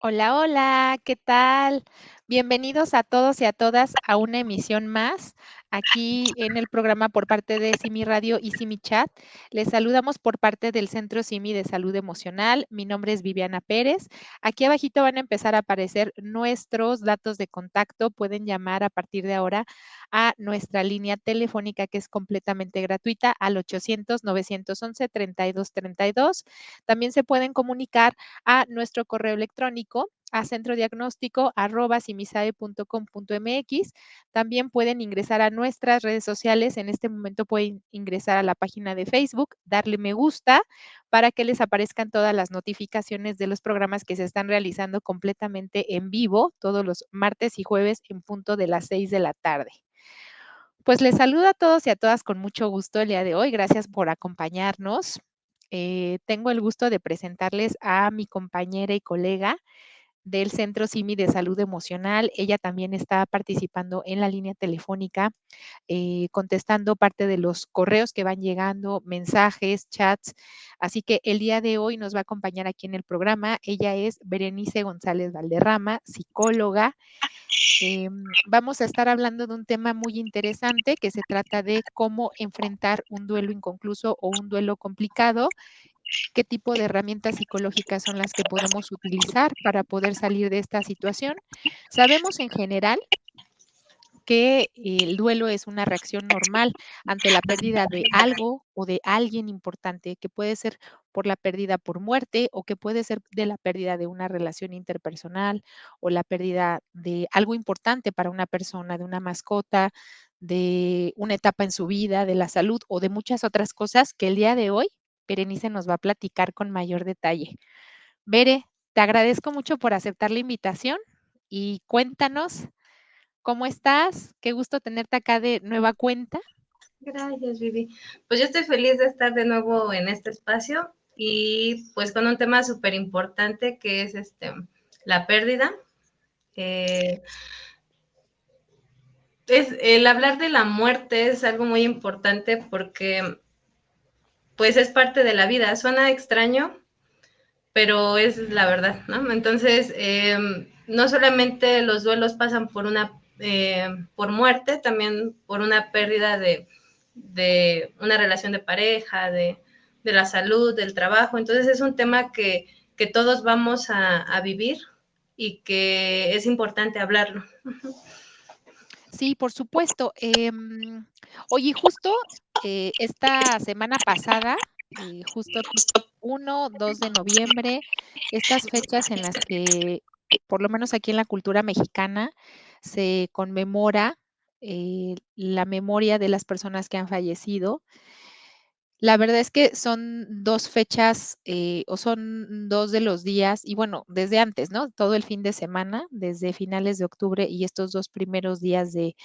Hola, hola, ¿qué tal? Bienvenidos a todos y a todas a una emisión más aquí en el programa por parte de Simi Radio y Simi Chat. Les saludamos por parte del Centro Simi de Salud Emocional. Mi nombre es Viviana Pérez. Aquí abajito van a empezar a aparecer nuestros datos de contacto. Pueden llamar a partir de ahora a nuestra línea telefónica que es completamente gratuita al 800-911-3232. También se pueden comunicar a nuestro correo electrónico a centrodiagnóstico@simisae.com.mx. También pueden ingresar a nuestras redes sociales. En este momento pueden ingresar a la página de Facebook, darle me gusta para que les aparezcan todas las notificaciones de los programas que se están realizando completamente en vivo todos los martes y jueves en punto de las 6 de la tarde. Pues les saludo a todos y a todas con mucho gusto el día de hoy. Gracias por acompañarnos. Tengo el gusto de presentarles a mi compañera y colega del Centro Simi de Salud Emocional. Ella también está participando en la línea telefónica, contestando parte de los correos que van llegando, mensajes, chats. Así que el día de hoy nos va a acompañar aquí en el programa. Ella es Berenice González Valderrama, psicóloga. Vamos a estar hablando de un tema muy interesante que se trata de cómo enfrentar un duelo inconcluso o un duelo complicado, qué tipo de herramientas psicológicas son las que podemos utilizar para poder salir de esta situación. Sabemos en general que el duelo es una reacción normal ante la pérdida de algo o de alguien importante, que puede ser por la pérdida por muerte o que puede ser de la pérdida de una relación interpersonal o la pérdida de algo importante para una persona, de una mascota, de una etapa en su vida, de la salud o de muchas otras cosas que el día de hoy Berenice nos va a platicar con mayor detalle. Bere, te agradezco mucho por aceptar la invitación y cuéntanos. ¿Cómo estás? Qué gusto tenerte acá de nueva cuenta. Gracias, Vivi. Pues yo estoy feliz de estar de nuevo en este espacio y pues con un tema súper importante que es la pérdida. Eh, el hablar de la muerte es algo muy importante porque pues es parte de la vida. Suena extraño, pero es la verdad, ¿no? Entonces, no solamente los duelos pasan por muerte, también por una pérdida de una relación de pareja, de la salud, del trabajo. Entonces es un tema que todos vamos a vivir y que es importante hablarlo. Sí, por supuesto. Oye, justo esta semana pasada, justo 1, 2 de noviembre, estas fechas en las que, por lo menos aquí en la cultura mexicana, se conmemora la memoria de las personas que han fallecido. La verdad es que son 2 fechas, o son 2 de los días, y bueno, desde antes, ¿no? Todo el fin de semana, desde finales de octubre y estos 2 primeros días de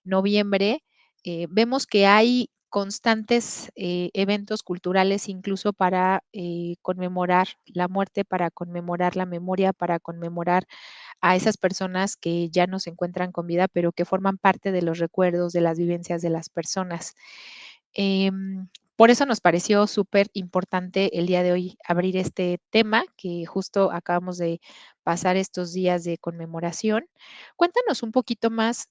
noviembre, vemos que hay constantes, eventos culturales, incluso para, conmemorar la muerte, para conmemorar la memoria, para conmemorar a esas personas que ya no se encuentran con vida, pero que forman parte de los recuerdos, de las vivencias de las personas. Por eso nos pareció súper importante el día de hoy abrir este tema que justo acabamos de pasar estos días de conmemoración. Cuéntanos un poquito más,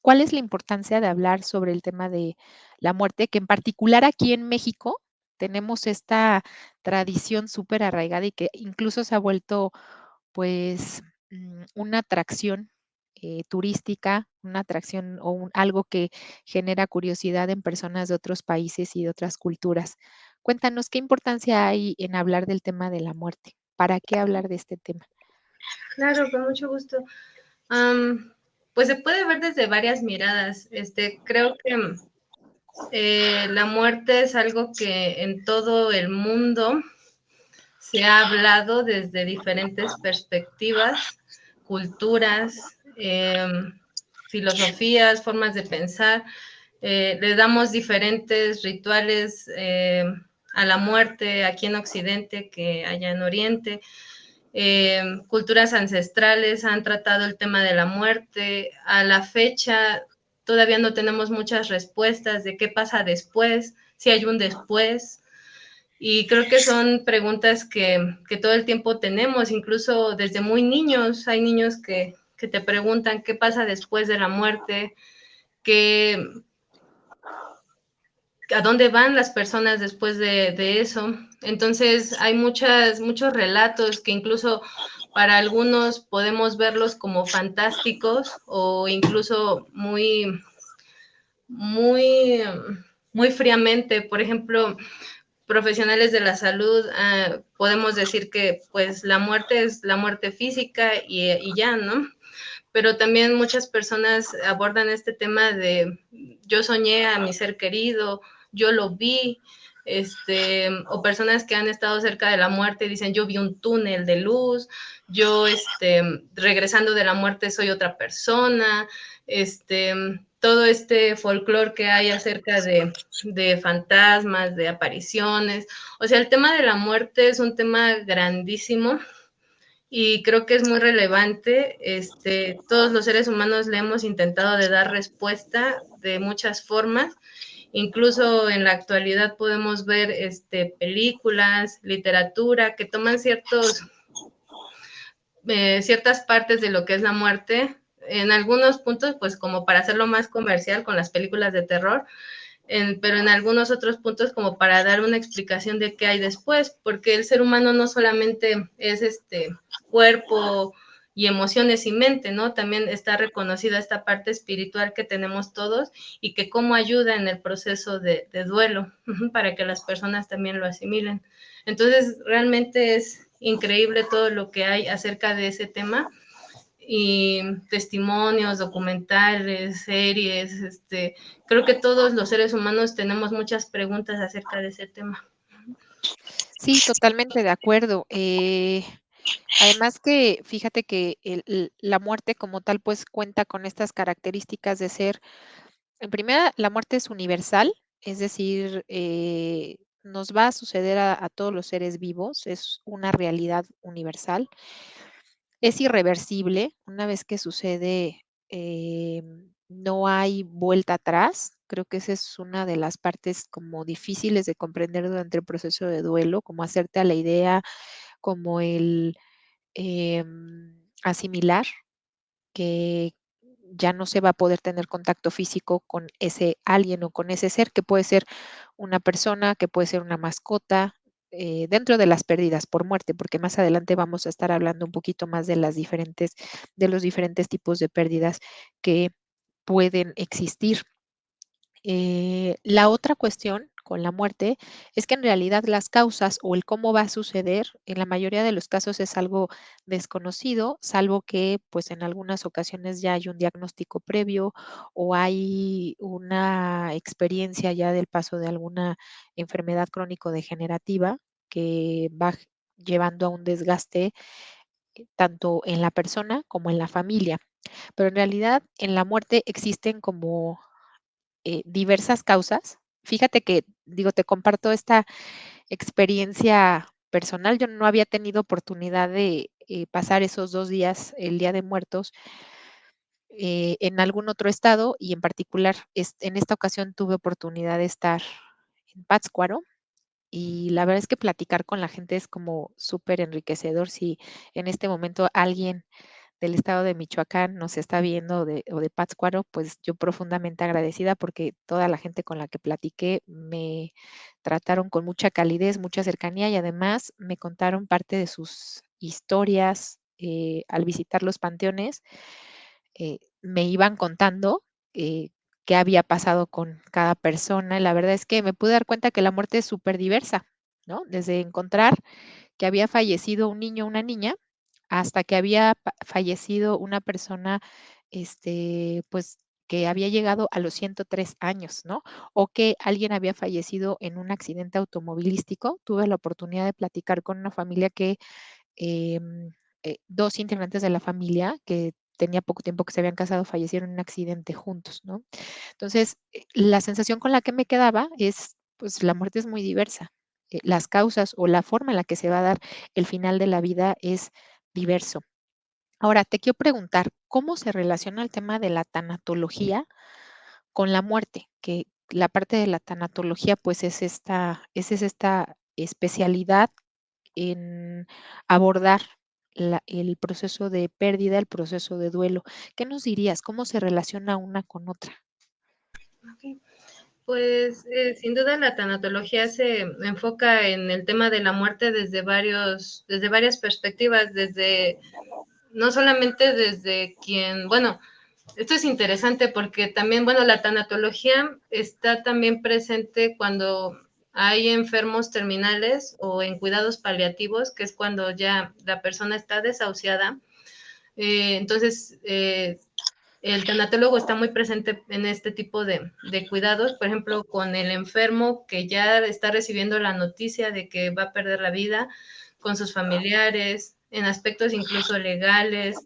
¿cuál es la importancia de hablar sobre el tema de la muerte? Que en particular aquí en México tenemos esta tradición súper arraigada y que incluso se ha vuelto, pues, una atracción, turística, una atracción o algo que genera curiosidad en personas de otros países y de otras culturas. Cuéntanos, ¿qué importancia hay en hablar del tema de la muerte? ¿Para qué hablar de este tema? Claro, con mucho gusto. Um, pues se puede ver desde varias miradas. Creo que la muerte es algo que en todo el mundo se ha hablado desde diferentes perspectivas, culturas, filosofías, formas de pensar. Le damos diferentes rituales a la muerte aquí en Occidente que allá en Oriente. Culturas ancestrales han tratado el tema de la muerte. A la fecha todavía no tenemos muchas respuestas de qué pasa después, si hay un después. Y creo que son preguntas que todo el tiempo tenemos, incluso desde muy niños. Hay niños que te preguntan qué pasa después de la muerte, qué, a dónde van las personas después de eso. Entonces hay muchos relatos que incluso para algunos podemos verlos como fantásticos o incluso muy, muy fríamente. Por ejemplo, profesionales de la salud, podemos decir que pues la muerte es la muerte física y ya, ¿no? Pero también muchas personas abordan este tema de yo soñé a mi ser querido, yo lo vi, o personas que han estado cerca de la muerte dicen yo vi un túnel de luz, yo regresando de la muerte soy otra persona, todo este folclore que hay acerca de fantasmas, de apariciones. O sea, el tema de la muerte es un tema grandísimo y creo que es muy relevante. Todos los seres humanos le hemos intentado de dar respuesta de muchas formas. Incluso en la actualidad podemos ver películas, literatura que toman ciertas partes de lo que es la muerte, en algunos puntos, pues como para hacerlo más comercial con las películas de terror, pero en algunos otros puntos como para dar una explicación de qué hay después, porque el ser humano no solamente es cuerpo y emociones y mente, ¿no? También está reconocida esta parte espiritual que tenemos todos y que cómo ayuda en el proceso de duelo, para que las personas también lo asimilen. Entonces, realmente es increíble todo lo que hay acerca de ese tema y testimonios, documentales, series, creo que todos los seres humanos tenemos muchas preguntas acerca de ese tema. Sí, totalmente de acuerdo. Además que fíjate que la muerte como tal, pues cuenta con estas características de ser, en primera, la muerte es universal, es decir, nos va a suceder a todos los seres vivos, es una realidad universal. Es irreversible, una vez que sucede, no hay vuelta atrás. Creo que esa es una de las partes como difíciles de comprender durante el proceso de duelo, como hacerte a la idea, como el asimilar que ya no se va a poder tener contacto físico con ese alguien o con ese ser, que puede ser una persona, que puede ser una mascota, dentro de las pérdidas por muerte, porque más adelante vamos a estar hablando un poquito más de de los diferentes tipos de pérdidas que pueden existir. La otra cuestión con la muerte es que en realidad las causas o el cómo va a suceder, en la mayoría de los casos es algo desconocido, salvo que pues en algunas ocasiones ya hay un diagnóstico previo o hay una experiencia ya del paso de alguna enfermedad crónico-degenerativa que va llevando a un desgaste tanto en la persona como en la familia. Pero en realidad en la muerte existen como diversas causas. Fíjate que, digo, te comparto esta experiencia personal. Yo no había tenido oportunidad de pasar esos 2 días, el Día de Muertos, en algún otro estado y en particular en esta ocasión tuve oportunidad de estar en Pátzcuaro y la verdad es que platicar con la gente es como súper enriquecedor. Si en este momento alguien del estado de Michoacán nos está viendo o de Pátzcuaro, pues yo profundamente agradecida porque toda la gente con la que platiqué me trataron con mucha calidez, mucha cercanía y además me contaron parte de sus historias al visitar los panteones. Me iban contando eh, qué había pasado con cada persona. Y la verdad es que me pude dar cuenta que la muerte es súper diversa, ¿no? Desde encontrar que había fallecido un niño o una niña, hasta que había fallecido una persona, pues, que había llegado a los 103 años, ¿no? O que alguien había fallecido en un accidente automovilístico. Tuve la oportunidad de platicar con una familia que, em, 2 integrantes de la familia que tenía poco tiempo que se habían casado, fallecieron en un accidente juntos, ¿no? Entonces, la sensación con la que me quedaba es, pues, la muerte es muy diversa. Las causas o la forma en la que se va a dar el final de la vida es diverso. Ahora, te quiero preguntar, ¿cómo se relaciona el tema de la tanatología con la muerte? Que la parte de la tanatología, pues, es esta especialidad en abordar el proceso de pérdida, el proceso de duelo. ¿Qué nos dirías? ¿Cómo se relaciona una con otra? Okay. Pues sin duda la tanatología se enfoca en el tema de la muerte desde varias perspectivas, desde no solamente desde quien, bueno, esto es interesante porque también, bueno, la tanatología está también presente cuando hay enfermos terminales o en cuidados paliativos, que es cuando ya la persona está desahuciada. Entonces, el tanatólogo está muy presente en este tipo de cuidados, por ejemplo, con el enfermo que ya está recibiendo la noticia de que va a perder la vida, con sus familiares, en aspectos incluso legales,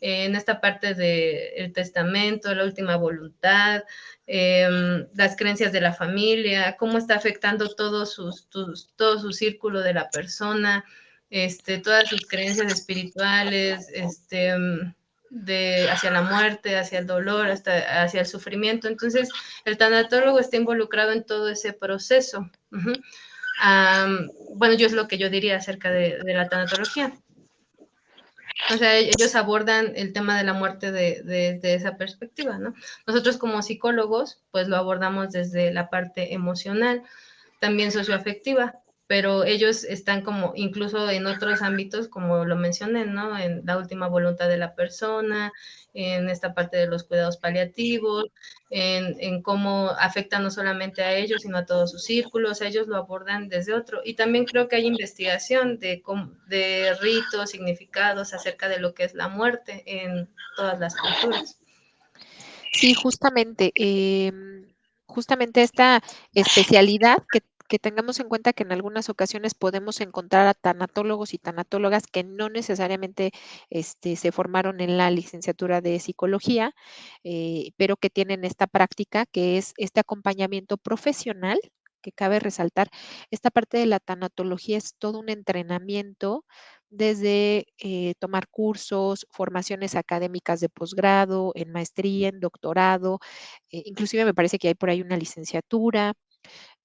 en esta parte del testamento, la última voluntad, las creencias de la familia, cómo está afectando todo su círculo de la persona, todas sus creencias espirituales, hacia la muerte, hacia el dolor, hasta hacia el sufrimiento. Entonces, el tanatólogo está involucrado en todo ese proceso. Bueno, yo es lo que yo diría acerca de la tanatología. O sea, ellos abordan el tema de la muerte desde esa perspectiva, ¿no? Nosotros como psicólogos, pues lo abordamos desde la parte emocional, también socioafectiva, pero ellos están como incluso en otros ámbitos, como lo mencioné, ¿no? En la última voluntad de la persona, en esta parte de los cuidados paliativos, en cómo afecta no solamente a ellos, sino a todos sus círculos, ellos lo abordan desde otro. Y también creo que hay investigación de ritos, significados acerca de lo que es la muerte en todas las culturas. Sí, justamente esta especialidad que tengamos en cuenta que en algunas ocasiones podemos encontrar a tanatólogos y tanatólogas que no necesariamente se formaron en la licenciatura de psicología, pero que tienen esta práctica que es este acompañamiento profesional, que cabe resaltar. Esta parte de la tanatología es todo un entrenamiento desde tomar cursos, formaciones académicas de posgrado, en maestría, en doctorado, inclusive me parece que hay por ahí una licenciatura,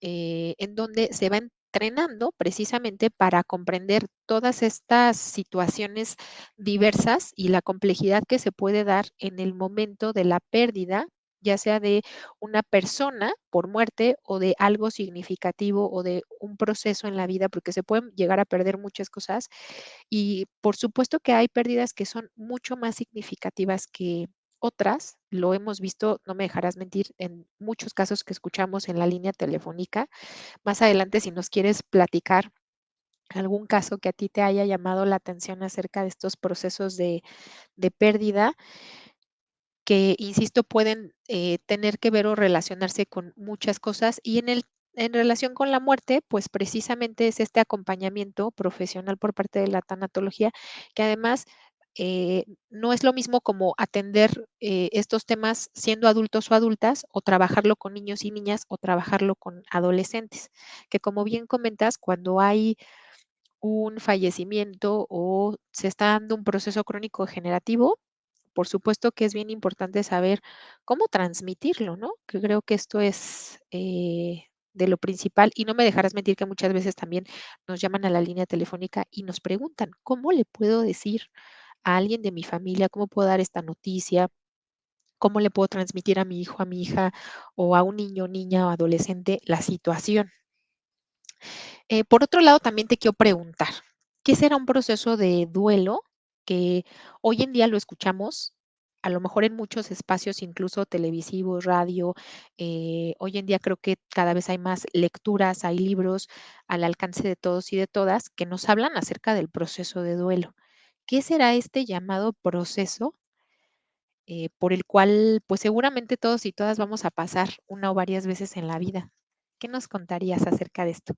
en donde se va entrenando precisamente para comprender todas estas situaciones diversas y la complejidad que se puede dar en el momento de la pérdida, ya sea de una persona por muerte o de algo significativo o de un proceso en la vida, porque se pueden llegar a perder muchas cosas y por supuesto que hay pérdidas que son mucho más significativas que otras. Lo hemos visto, no me dejarás mentir, en muchos casos que escuchamos en la línea telefónica. Más adelante, si nos quieres platicar algún caso que a ti te haya llamado la atención acerca de estos procesos de pérdida, que, insisto, pueden tener que ver o relacionarse con muchas cosas. Y en relación con la muerte, pues precisamente es este acompañamiento profesional por parte de la tanatología, que además no es lo mismo como atender estos temas siendo adultos o adultas, o trabajarlo con niños y niñas, o trabajarlo con adolescentes, que como bien comentas, cuando hay un fallecimiento o se está dando un proceso crónico generativo, por supuesto que es bien importante saber cómo transmitirlo, ¿no? Que creo que esto es de lo principal. Y no me dejarás mentir que muchas veces también nos llaman a la línea telefónica y nos preguntan, ¿cómo le puedo decir a alguien de mi familia, cómo puedo dar esta noticia? ¿Cómo le puedo transmitir a mi hijo, a mi hija o a un niño, niña o adolescente la situación? Por otro lado, también te quiero preguntar, ¿qué será un proceso de duelo que hoy en día lo escuchamos? A lo mejor en muchos espacios, incluso televisivos, radio. Hoy en día creo que cada vez hay más lecturas, hay libros al alcance de todos y de todas que nos hablan acerca del proceso de duelo. ¿Qué será este llamado proceso por el cual, pues seguramente todos y todas vamos a pasar una o varias veces en la vida? ¿Qué nos contarías acerca de esto?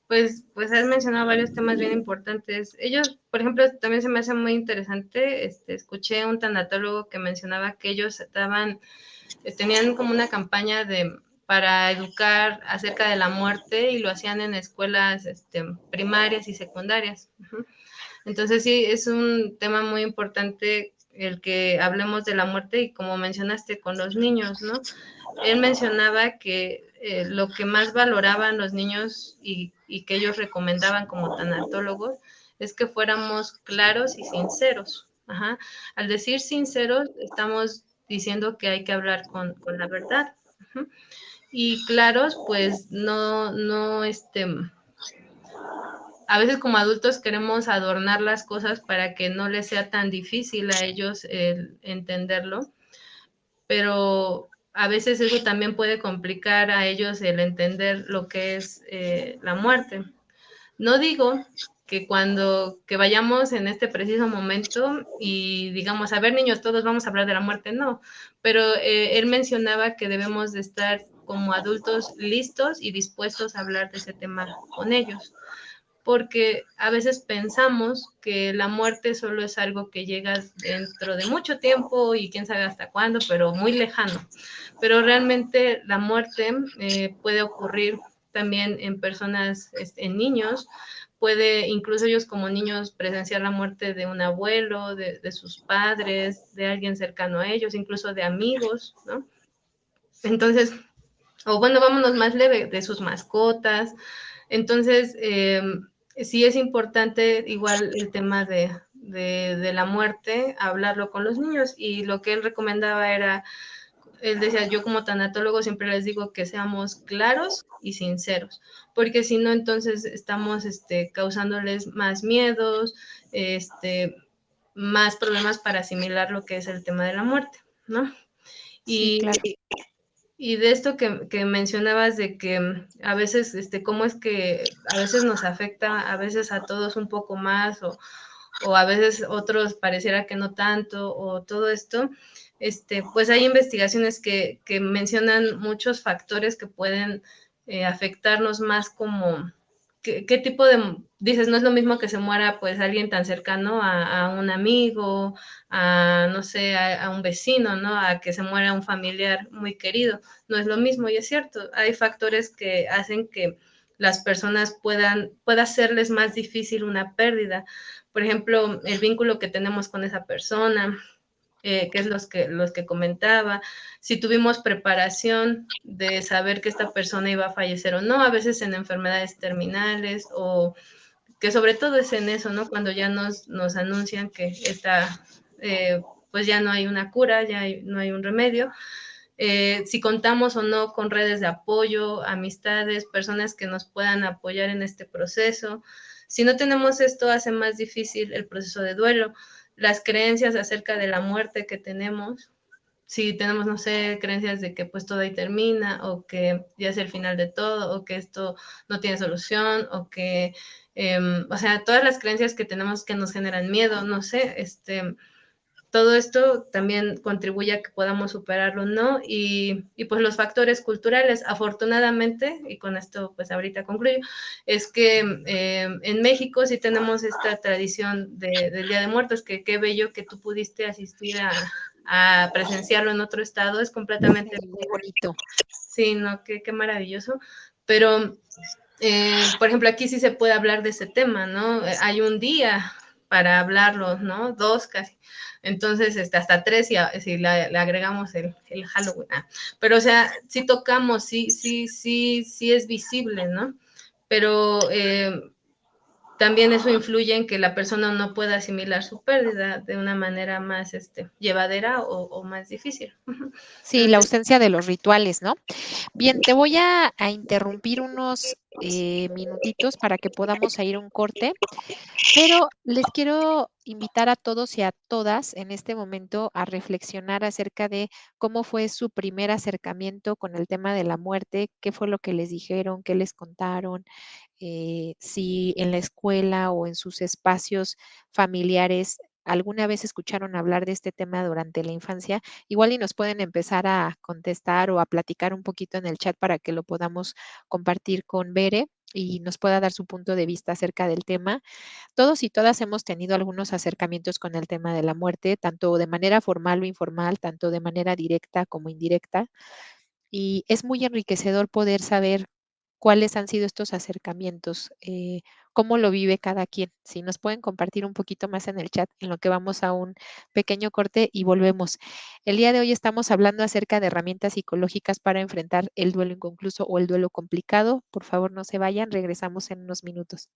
Pues has mencionado varios temas bien importantes. Ellos, por ejemplo, también se me hace muy interesante, escuché un tanatólogo que mencionaba que ellos tenían como una campaña para educar acerca de la muerte y lo hacían en escuelas primarias y secundarias. Entonces sí, es un tema muy importante el que hablemos de la muerte y como mencionaste con los niños, ¿no? Él mencionaba que lo que más valoraban los niños y que ellos recomendaban como tanatólogos es que fuéramos claros y sinceros. Ajá. Al decir sinceros, estamos diciendo que hay que hablar con la verdad. Ujú. Y claros, pues a veces como adultos queremos adornar las cosas para que no les sea tan difícil a ellos el entenderlo, pero a veces eso también puede complicar a ellos el entender lo que es la muerte. No digo que vayamos en este preciso momento y digamos, a ver niños, todos vamos a hablar de la muerte, no, pero él mencionaba que debemos de estar como adultos listos y dispuestos a hablar de ese tema con ellos, porque a veces pensamos que la muerte solo es algo que llega dentro de mucho tiempo y quién sabe hasta cuándo, pero muy lejano. Pero realmente la muerte puede ocurrir también en personas, en niños, puede incluso ellos como niños presenciar la muerte de un abuelo, de sus padres, de alguien cercano a ellos, incluso de amigos, ¿no? Entonces, o bueno, vámonos más leve, de sus mascotas. Entonces, sí es importante igual el tema de la muerte, hablarlo con los niños y lo que él recomendaba era, él decía, yo como tanatólogo siempre les digo que seamos claros y sinceros, porque si no, entonces estamos causándoles más miedos, más problemas para asimilar lo que es el tema de la muerte, ¿no? Sí, Y claro. y de esto que mencionabas de que a veces, cómo es que a veces nos afecta, a veces a todos un poco más, o a veces otros pareciera que no tanto, o todo esto, pues hay investigaciones que mencionan muchos factores que pueden afectarnos más como, ¿qué tipo de, dices, no es lo mismo que se muera pues alguien tan cercano a un amigo, a, no sé, a un vecino, ¿no? A que se muera un familiar muy querido. No es lo mismo y es cierto, hay factores que hacen que las personas pueda serles más difícil una pérdida. Por ejemplo, el vínculo que tenemos con esa persona, que es los que comentaba, si tuvimos preparación de saber que esta persona iba a fallecer o no, a veces en enfermedades terminales o que sobre todo es en eso, ¿no? Cuando ya nos anuncian que pues ya no hay una cura, no hay un remedio. Si contamos o no con redes de apoyo, amistades, personas que nos puedan apoyar en este proceso. Si no tenemos esto, hace más difícil el proceso de duelo. Las creencias acerca de la muerte que tenemos, si tenemos, no sé, creencias de que pues todo ahí termina, o que ya es el final de todo, o que esto no tiene solución, o que, o sea, todas las creencias que tenemos que nos generan miedo, no sé, todo esto también contribuye a que podamos superarlo, ¿no? Y pues los factores culturales, afortunadamente, y con esto pues ahorita concluyo, es que en México sí tenemos esta tradición del Día de Muertos, que qué bello que tú pudiste asistir a presenciarlo en otro estado, es completamente, Sí, muy bonito. sí, no, qué maravilloso, pero por ejemplo, aquí sí se puede hablar de ese tema, ¿no? Hay un día para hablarlo, ¿no? Dos casi. Entonces, hasta tres si le agregamos el Halloween. Pero, o sea, sí tocamos, sí es visible, ¿no? Pero también eso influye en que la persona no pueda asimilar su pérdida de una manera más llevadera o más difícil. Sí, la ausencia de los rituales, ¿no? Bien, te voy a interrumpir unos minutitos para que podamos ir a un corte, pero les quiero invitar a todos y a todas en este momento a reflexionar acerca de cómo fue su primer acercamiento con el tema de la muerte, qué fue lo que les dijeron, qué les contaron, si en la escuela o en sus espacios familiares alguna vez escucharon hablar de este tema durante la infancia, igual y nos pueden empezar a contestar o a platicar un poquito en el chat para que lo podamos compartir con Bere y nos pueda dar su punto de vista acerca del tema. Todos y todas hemos tenido algunos acercamientos con el tema de la muerte, tanto de manera formal o informal, tanto de manera directa como indirecta, y es muy enriquecedor poder saber cuáles han sido estos acercamientos, cómo lo vive cada quien. Si nos pueden compartir un poquito más en el chat, en lo que vamos a un pequeño corte y volvemos. El día de hoy estamos hablando acerca de herramientas psicológicas para enfrentar el duelo inconcluso o el duelo complicado. Por favor, no se vayan, regresamos en unos minutos.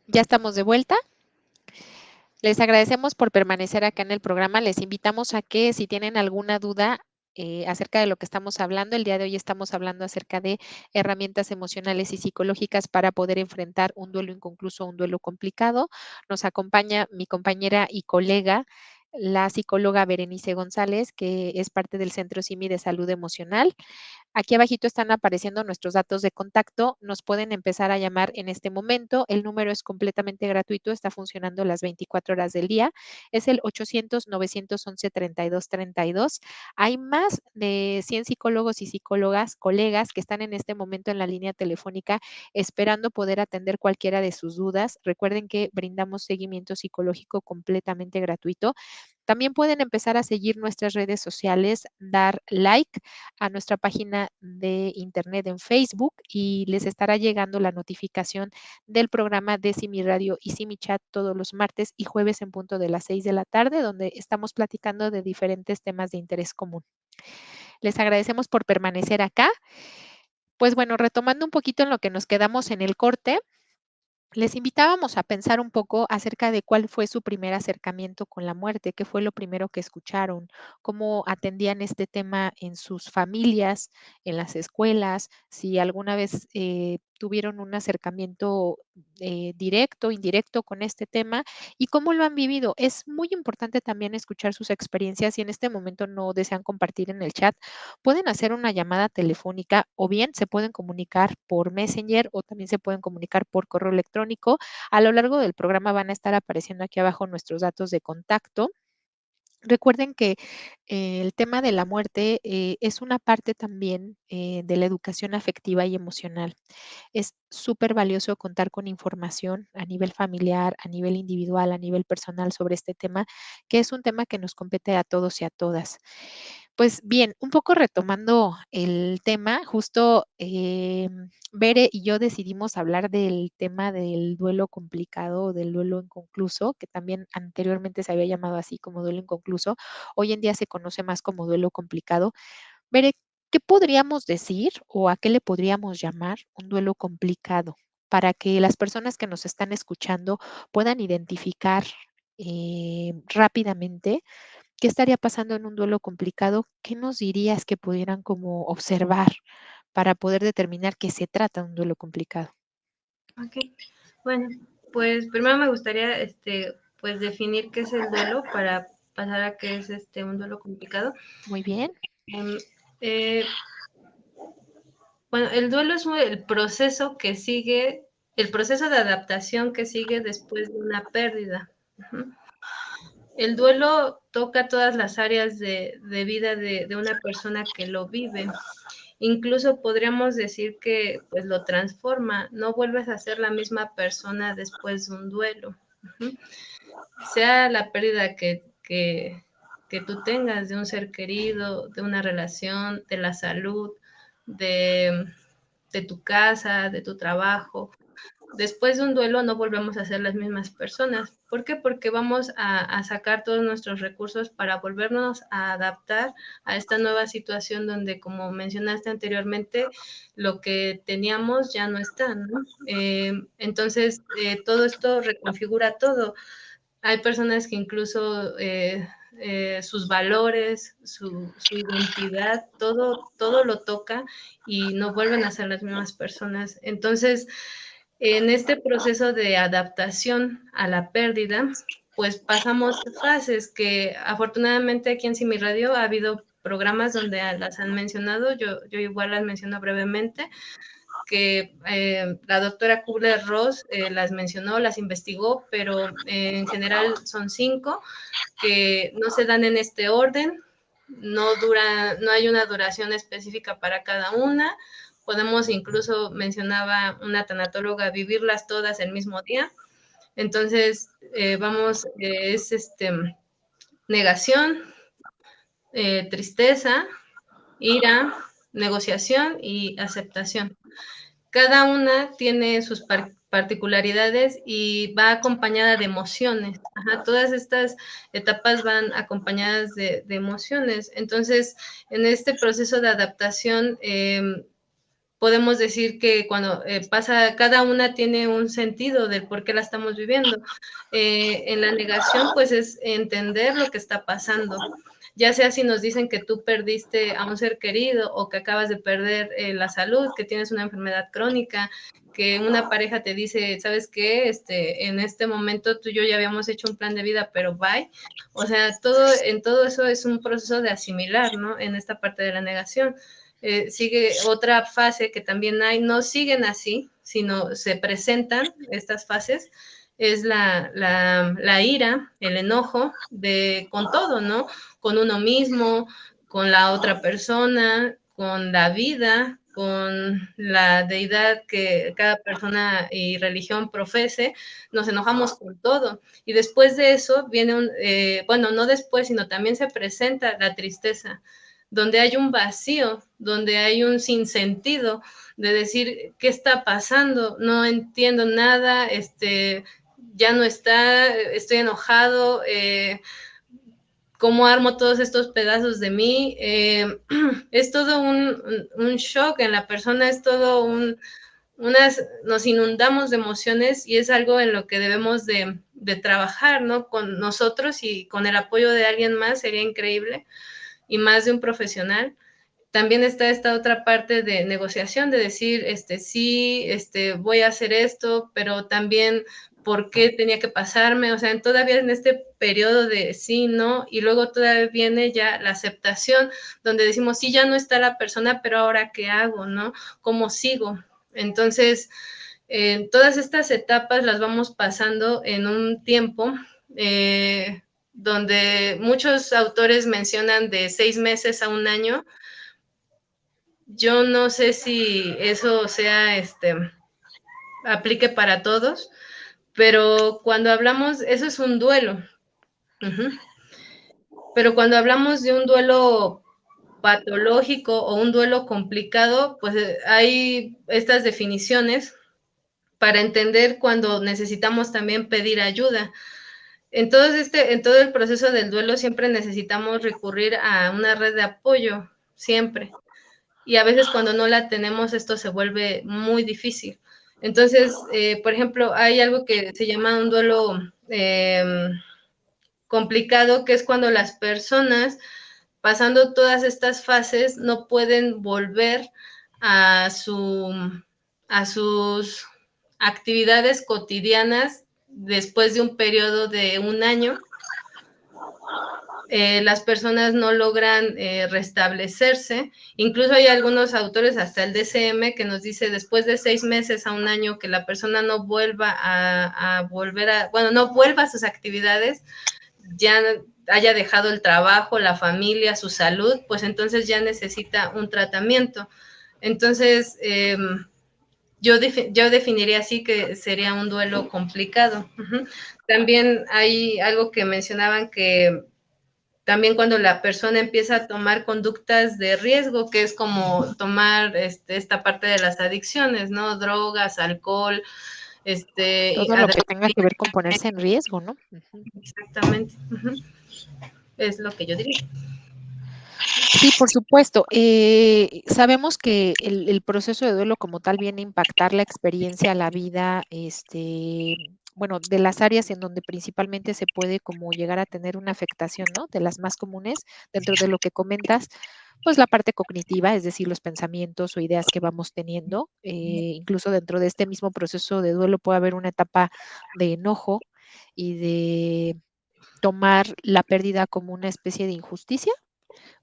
Ya estamos de vuelta. Les agradecemos por permanecer acá en el programa. Les invitamos a que si tienen alguna duda acerca de lo que estamos hablando, el día de hoy estamos hablando acerca de herramientas emocionales y psicológicas para poder enfrentar un duelo inconcluso o un duelo complicado. Nos acompaña mi compañera y colega, la psicóloga Berenice González, que es parte del Centro CIMI de Salud Emocional. Aquí abajito están apareciendo nuestros datos de contacto. Nos pueden empezar a llamar en este momento. El número es completamente gratuito, está funcionando las 24 horas del día. Es el 800-911-3232. Hay más de 100 psicólogos y psicólogas, colegas que están en este momento en la línea telefónica esperando poder atender cualquiera de sus dudas. Recuerden que brindamos seguimiento psicológico completamente gratuito. También pueden empezar a seguir nuestras redes sociales, dar like a nuestra página de internet en Facebook y les estará llegando la notificación del programa de Simi Radio y Simi Chat todos los martes y jueves en punto de las 6 de la tarde, donde estamos platicando de diferentes temas de interés común. Les agradecemos por permanecer acá. Pues bueno, retomando un poquito en lo que nos quedamos en el corte, les invitábamos a pensar un poco acerca de cuál fue su primer acercamiento con la muerte, qué fue lo primero que escucharon, cómo atendían este tema en sus familias, en las escuelas, si alguna vez tuvieron un acercamiento directo, indirecto con este tema y cómo lo han vivido. Es muy importante también escuchar sus experiencias y en este momento no desean compartir en el chat, pueden hacer una llamada telefónica o bien se pueden comunicar por Messenger o también se pueden comunicar por correo electrónico. A lo largo del programa van a estar apareciendo aquí abajo nuestros datos de contacto. Recuerden que el tema de la muerte es una parte también de la educación afectiva y emocional. Es súper valioso contar con información a nivel familiar, a nivel individual, a nivel personal sobre este tema, que es un tema que nos compete a todos y a todas. Pues bien, un poco retomando el tema, justo Bere y yo decidimos hablar del tema del duelo complicado o del duelo inconcluso, que también anteriormente se había llamado así como duelo inconcluso. Hoy en día se conoce más como duelo complicado. Bere, ¿qué podríamos decir o a qué le podríamos llamar un duelo complicado? Para que las personas que nos están escuchando puedan identificar rápidamente qué estaría pasando en un duelo complicado. ¿Qué nos dirías que pudieran como observar para poder determinar que se trata de un duelo complicado? Ok, bueno, pues primero me gustaría pues definir qué es el duelo para pasar a qué es un duelo complicado. Muy bien. Em, eh, bueno, el duelo es el proceso que sigue, el proceso de adaptación que sigue después de una pérdida. Ujú. El duelo toca todas las áreas de vida de una persona que lo vive. Incluso podríamos decir que pues lo transforma, no vuelves a ser la misma persona después de un duelo. Ujú. Sea la pérdida que tú tengas de un ser querido, de una relación, de la salud, de, de tu casa, de tu trabajo. Después de un duelo no volvemos a ser las mismas personas. ¿Por qué? Porque vamos a sacar todos nuestros recursos para volvernos a adaptar a esta nueva situación donde, como mencionaste anteriormente, lo que teníamos ya no está, ¿no? Entonces, todo esto reconfigura todo. Hay personas que incluso sus valores, su identidad, todo lo toca y no vuelven a ser las mismas personas. Entonces, en este proceso de adaptación a la pérdida, pues pasamos fases que afortunadamente aquí en Simi Radio ha habido programas donde las han mencionado, yo igual las menciono brevemente, que la doctora Kubler-Ross las mencionó, las investigó, pero en general son 5 que no se dan en este orden, no hay una duración específica para cada una. Podemos incluso, mencionaba una tanatóloga, vivirlas todas el mismo día. Entonces, es negación, tristeza, ira, negociación y aceptación. Cada una tiene sus particularidades y va acompañada de emociones. Ajá, todas estas etapas van acompañadas de emociones. Entonces, en este proceso de adaptación, podemos decir que cuando pasa, cada una tiene un sentido del por qué la estamos viviendo. En la negación, pues es entender lo que está pasando, ya sea si nos dicen que tú perdiste a un ser querido o que acabas de perder la salud, que tienes una enfermedad crónica, que una pareja te dice, ¿sabes qué? En este momento tú y yo ya habíamos hecho un plan de vida, pero bye. O sea, en todo eso es un proceso de asimilar, ¿no? En esta parte de la negación. Sigue otra fase que también hay, no siguen así, sino se presentan estas fases, es la ira, el enojo con todo, ¿no? Con uno mismo, con la otra persona, con la vida, con la deidad que cada persona y religión profese, nos enojamos con todo. Y después de eso viene bueno, no después, sino también se presenta la tristeza, donde hay un vacío, donde hay un sinsentido de decir, ¿qué está pasando? No entiendo nada, ya no está, estoy enojado, ¿cómo armo todos estos pedazos de mí? Es todo un shock en la persona, es todo nos inundamos de emociones y es algo en lo que debemos de trabajar, ¿no? Con nosotros y con el apoyo de alguien más sería increíble, y más de un profesional. También está esta otra parte de negociación, de decir, sí, voy a hacer esto, pero también, ¿por qué tenía que pasarme? O sea, todavía en este periodo de sí, no, y luego todavía viene ya la aceptación, donde decimos, sí, ya no está la persona, pero ahora, ¿qué hago, no? ¿Cómo sigo? Entonces, todas estas etapas las vamos pasando en un tiempo, donde muchos autores mencionan de 6 meses a un año. Yo no sé si eso sea, aplique para todos, pero cuando hablamos, eso es un duelo. Uh-huh. Pero cuando hablamos de un duelo patológico o un duelo complicado, pues hay estas definiciones para entender cuando necesitamos también pedir ayuda. En todo el proceso del duelo siempre necesitamos recurrir a una red de apoyo, siempre. Y a veces cuando no la tenemos esto se vuelve muy difícil. Entonces, por ejemplo, hay algo que se llama un duelo complicado, que es cuando las personas, pasando todas estas fases, no pueden volver a, a sus actividades cotidianas después de un periodo de un año. Las personas no logran restablecerse. Incluso hay algunos autores, hasta el DSM, que nos dice después de 6 meses a un año que la persona no vuelva no vuelva a sus actividades, ya haya dejado el trabajo, la familia, su salud, pues entonces ya necesita un tratamiento. Entonces, yo definiría así que sería un duelo complicado. Uh-huh. También hay algo que mencionaban que también cuando la persona empieza a tomar conductas de riesgo, que es como tomar esta parte de las adicciones, ¿no? Drogas, alcohol, Todo lo que tenga que ver con ponerse en riesgo, ¿no? Exactamente. Es lo que yo diría. Sí, por supuesto. Sabemos que el proceso de duelo como tal viene a impactar la experiencia, la vida, bueno, de las áreas en donde principalmente se puede como llegar a tener una afectación, ¿no? De las más comunes, dentro de lo que comentas, pues la parte cognitiva, es decir, los pensamientos o ideas que vamos teniendo. Incluso dentro de este mismo proceso de duelo puede haber una etapa de enojo y de tomar la pérdida como una especie de injusticia,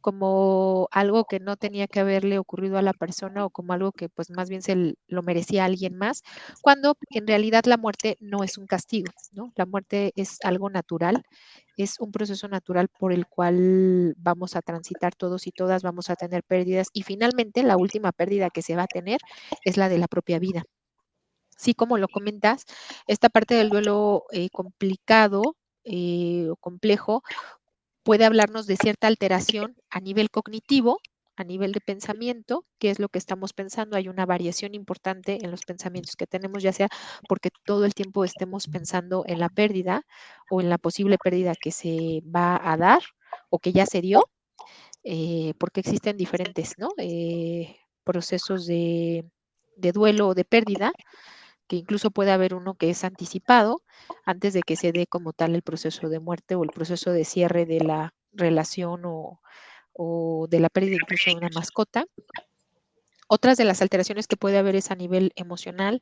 como algo que no tenía que haberle ocurrido a la persona o como algo que pues más bien lo merecía a alguien más, cuando en realidad la muerte no es un castigo, ¿no? La muerte es algo natural, es un proceso natural por el cual vamos a transitar todos y todas, vamos a tener pérdidas y finalmente la última pérdida que se va a tener es la de la propia vida. Sí, como lo comentas, esta parte del duelo complicado o complejo puede hablarnos de cierta alteración a nivel cognitivo, a nivel de pensamiento, qué es lo que estamos pensando. Hay una variación importante en los pensamientos que tenemos, ya sea porque todo el tiempo estemos pensando en la pérdida o en la posible pérdida que se va a dar o que ya se dio, porque existen diferentes, ¿no? Procesos de duelo o de pérdida, que incluso puede haber uno que es anticipado antes de que se dé como tal el proceso de muerte o el proceso de cierre de la relación o de la pérdida incluso de una mascota. Otras de las alteraciones que puede haber es a nivel emocional,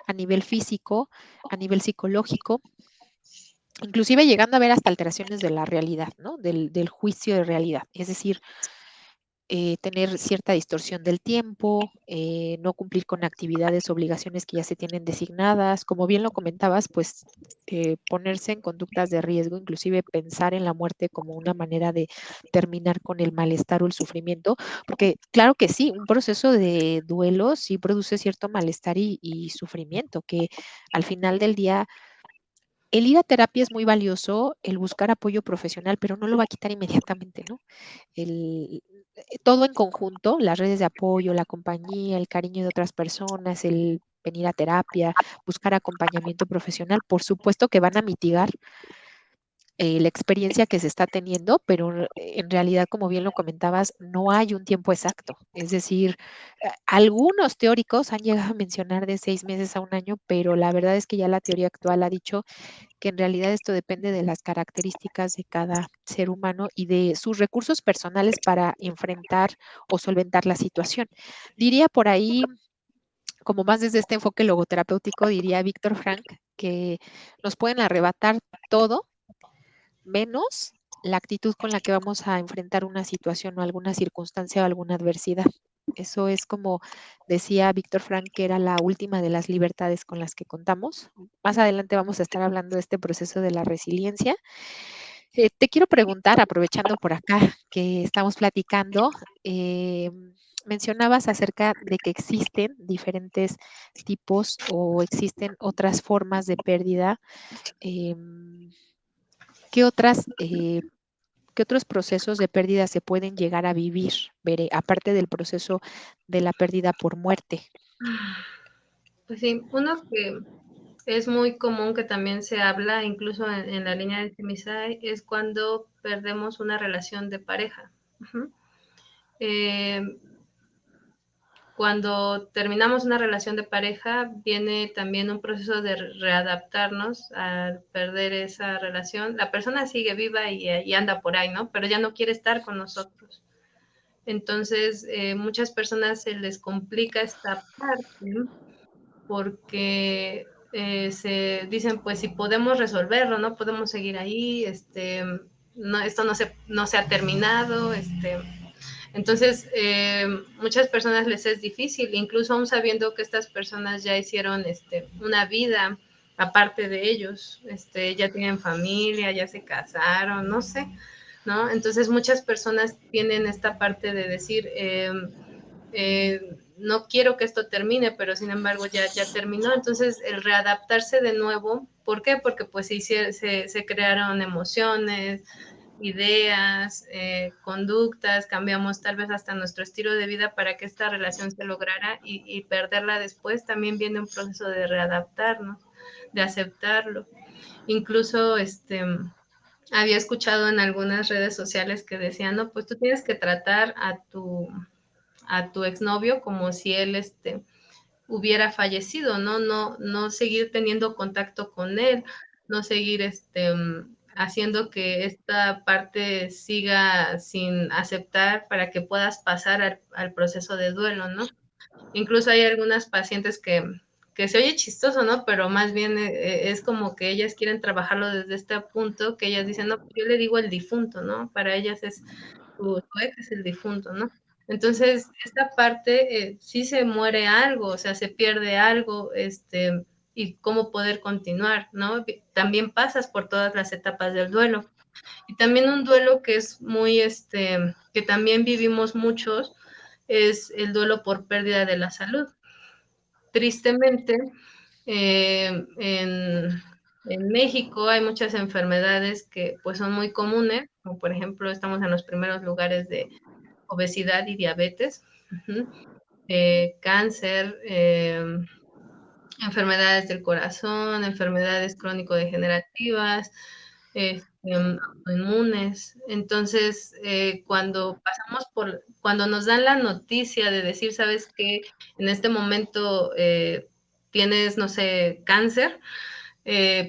a nivel físico, a nivel psicológico, inclusive llegando a ver hasta alteraciones de la realidad, ¿no? Del juicio de realidad. Es decir, tener cierta distorsión del tiempo, no cumplir con actividades, obligaciones que ya se tienen designadas. Como bien lo comentabas, pues ponerse en conductas de riesgo, inclusive pensar en la muerte como una manera de terminar con el malestar o el sufrimiento, porque claro que sí, un proceso de duelo sí produce cierto malestar y sufrimiento, que al final del día el ir a terapia es muy valioso, el buscar apoyo profesional, pero no lo va a quitar inmediatamente, ¿no? Todo en conjunto, las redes de apoyo, la compañía, el cariño de otras personas, el venir a terapia, buscar acompañamiento profesional, por supuesto que van a mitigar la experiencia que se está teniendo, pero en realidad, como bien lo comentabas, no hay un tiempo exacto. Es decir, algunos teóricos han llegado a mencionar de 6 meses a un año, pero la verdad es que ya la teoría actual ha dicho que en realidad esto depende de las características de cada ser humano y de sus recursos personales para enfrentar o solventar la situación. Diría por ahí, como más desde este enfoque logoterapéutico, diría Víctor Frank, que nos pueden arrebatar todo menos la actitud con la que vamos a enfrentar una situación o alguna circunstancia o alguna adversidad. Eso es como decía Víctor Frank, que era la última de las libertades con las que contamos. Más adelante vamos a estar hablando de este proceso de la resiliencia. Te quiero preguntar, aprovechando por acá que estamos platicando, eh, mencionabas acerca de que existen diferentes tipos o existen otras formas de pérdida. ¿Qué qué otros procesos de pérdida se pueden llegar a vivir, Bere, aparte del proceso de la pérdida por muerte? Pues sí, uno que es muy común que también se habla, incluso en la línea de Kimisai, es cuando perdemos una relación de pareja. Uh-huh. eh, Cuando terminamos una relación de pareja, viene también un proceso de readaptarnos al perder esa relación. La persona sigue viva y anda por ahí, ¿no? Pero ya no quiere estar con nosotros. Entonces, muchas personas se les complica esta parte porque se dicen, pues si podemos resolverlo, no podemos seguir ahí, no, esto no se ha terminado, entonces, muchas personas les es difícil, incluso aún sabiendo que estas personas ya hicieron una vida aparte de ellos, ya tienen familia, ya se casaron, no sé, ¿no? Entonces, muchas personas tienen esta parte de decir, no quiero que esto termine, pero sin embargo ya terminó. Entonces, el readaptarse de nuevo, ¿por qué? Porque pues se crearon emociones, ideas, conductas, cambiamos tal vez hasta nuestro estilo de vida para que esta relación se lograra y perderla después, también viene un proceso de readaptarnos, de aceptarlo. Incluso había escuchado en algunas redes sociales que decían, no, pues tú tienes que tratar a tu exnovio como si él hubiera fallecido, ¿no? No, no seguir teniendo contacto con él, no seguir haciendo que esta parte siga sin aceptar para que puedas pasar al proceso de duelo, ¿no? Incluso hay algunas pacientes que se oye chistoso, ¿no? Pero más bien es como que ellas quieren trabajarlo desde este punto, que ellas dicen, no, pues yo le digo el difunto, ¿no? Para ellas es su ex es el difunto, ¿no? Entonces, esta parte sí se muere algo, o sea, se pierde algo, y cómo poder continuar, ¿no? También pasas por todas las etapas del duelo. Y también un duelo que es muy, que también vivimos muchos, es el duelo por pérdida de la salud. Tristemente, en México hay muchas enfermedades que pues son muy comunes, como por ejemplo estamos en los primeros lugares de obesidad y diabetes, cáncer, enfermedades del corazón, enfermedades crónico-degenerativas, autoinmunes. Entonces, cuando nos dan la noticia de decir, sabes que en este momento tienes, no sé, cáncer,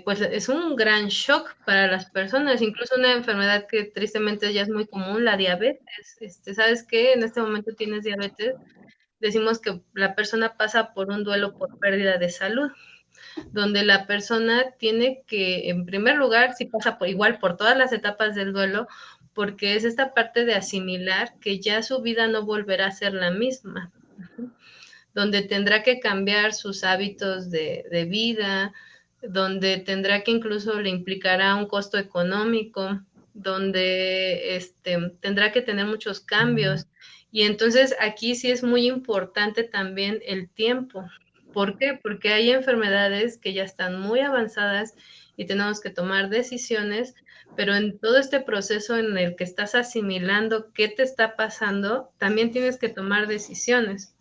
pues es un gran shock para las personas, incluso una enfermedad que tristemente ya es muy común, la diabetes. ¿Sabes qué? En este momento tienes diabetes, decimos que la persona pasa por un duelo por pérdida de salud, donde la persona tiene que, en primer lugar, si pasa por igual por todas las etapas del duelo, porque es esta parte de asimilar que ya su vida no volverá a ser la misma, donde tendrá que cambiar sus hábitos de vida, donde tendrá que incluso le implicará un costo económico, donde tendrá que tener muchos cambios. Y entonces aquí sí es muy importante también el tiempo. ¿Por qué? Porque hay enfermedades que ya están muy avanzadas y tenemos que tomar decisiones, pero en todo este proceso en el que estás asimilando qué te está pasando, también tienes que tomar decisiones.